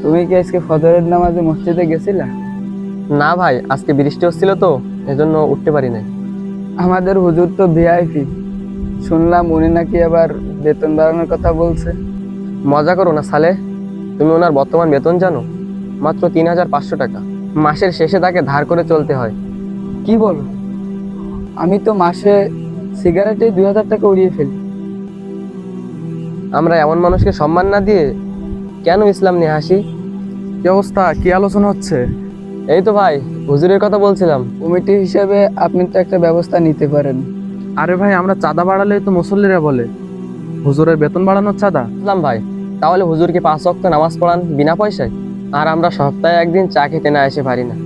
তুমি কি আজকে ফজরের নামাজে মসজিদে গেছিলা? না ভাই, আজকে বৃষ্টি হচ্ছিল তো, এজন্য উঠতে পারি নাই। আমাদের হুজুর তো ভিআইপি, শুনলাম উনি নাকি আবার বেতন বাড়ানোর কথা বলছে। মজা করো না সালে। তুমি ওনার বর্তমান বেতন জানো? মাত্র 3,500 টাকা। মাসের শেষে তাকে ধার করে চলতে হয়। কি বলো? আমি তো মাসে সিগারেটে 2,000 টাকা উড়িয়ে ফেলি। আমরা এমন মানুষকে সম্মান না দিয়ে কেন ইসলাম নিয়ে হাসি? কি অবস্থা? কি আলোচনা হচ্ছে? এই তো ভাই, হুজুরের কথা বলছিলাম। কমিটি হিসেবে আপনি তো একটা ব্যবস্থা নিতে পারেন। আরে ভাই, আমরা চাঁদা বাড়ালে তো মুসল্লিরা বলে হুজুরের বেতন বাড়ানোর চাঁদা। ইসলাম ভাই, তাহলে হুজুরকে 5 ওয়াক্ত নামাজ পড়ান বিনা পয়সায়। আর আমরা সপ্তাহে একদিন চা খেতে না এসে পারি না।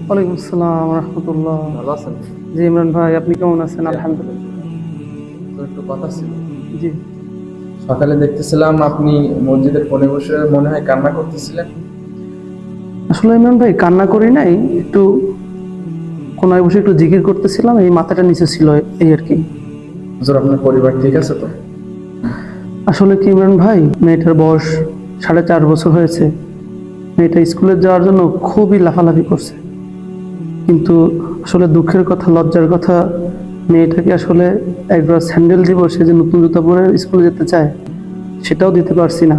ওয়ালাইকুম আসসালাম রহমতুল্লাহ। ভালো আছেন? জি ইমরান ভাই, আপনি কেমন আছেন? আলহামদুলিল্লাহ। তো একটু কথা ছিল। জি সকালে দেখতেছিলাম আপনি মসজিদের কোণে বসে মনে হয় কান্না করতেছিলেন। আসলে ইমরান ভাই, কান্না করি নাই, একটু কোনায় বসে একটু জিকির করতেছিলাম, এই মাথাটা নিচে ছিল, এই আর কি। হুজুর, আপনার পরিবার ঠিক আছে তো? আসলে কি ইমরান ভাই, মেয়েটার বয়স 4.5 বছর হয়েছে। মেয়েটা স্কুলে যাওয়ার জন্য খুবই লাফালাফি করছে, কিন্তু আসলে দুঃখের কথা, লজ্জার কথা, মেয়েটাকে আসলে একবার স্যান্ডেল দিব, সে যে নতুন জুতা পরে স্কুলে যেতে চায়, সেটাও দিতে পারছি না।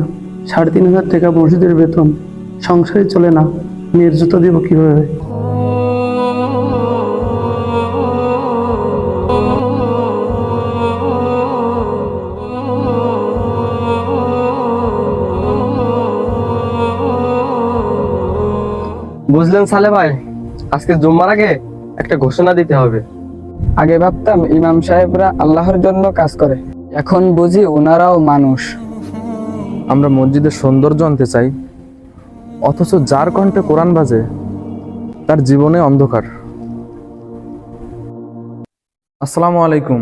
3,500 টাকা মসজিদের বেতন, সংসারে চলে না, মেয়ের জুতা দিব কিভাবে? বুঝলেন সালে ভাই, আজকে জুম্মার আগে একটা ঘোষণা দিতে হবে। আগে ভাবতাম ইমাম সাহেবরা আল্লাহর জন্য কাজ করে, এখন বুঝি ওনারাও মানুষ। আমরা মসজিদের সৌন্দর্য আনতে চাই, অথচ যার কণ্ঠে কোরআন বাজে তার জীবনে অন্ধকার। আসসালামু আলাইকুম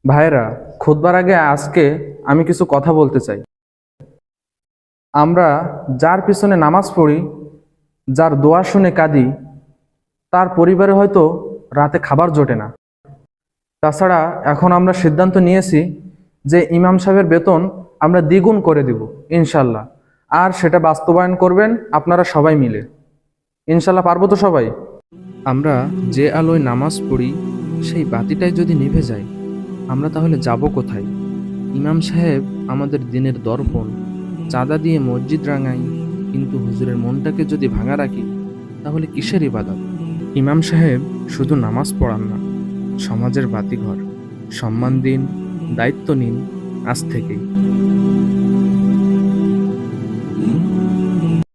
ভাইরা, খুতবার আগে আজকে আমি কিছু কথা বলতে চাই। আমরা যার পিছনে নামাজ পড়ি, যার দোয়া শুনে কাঁদি, তার পরিবারে হয়তো রাতে খাবার জোটে না। তাছাড়া এখন আমরা সিদ্ধান্ত নিয়েছি যে ইমাম সাহেবের বেতন আমরা দ্বিগুণ করে দিব ইনশাল্লাহ। আর সেটা বাস্তবায়ন করবেন আপনারা সবাই মিলে। ইনশাল্লাহ পারবো তো সবাই? আমরা যে আলোয় নামাজ পড়ি সেই বাতিটাই যদি নিভে যায়, আমরা তাহলে যাব কোথায়? ইমাম সাহেব আমাদের দিনের দর্পণ, চাঁদা দিয়ে মসজিদ রাঙাই, কিন্তু হুজুরের মনটাকে যদি ভাঙা রাখি, তাহলে কিসের ইবাদত? ইমাম সাহেব শুধু নামাজ পড়ান না, সমাজের বাতিঘর। সম্মান দিন, দায়িত্ব নিন আজ থেকেই।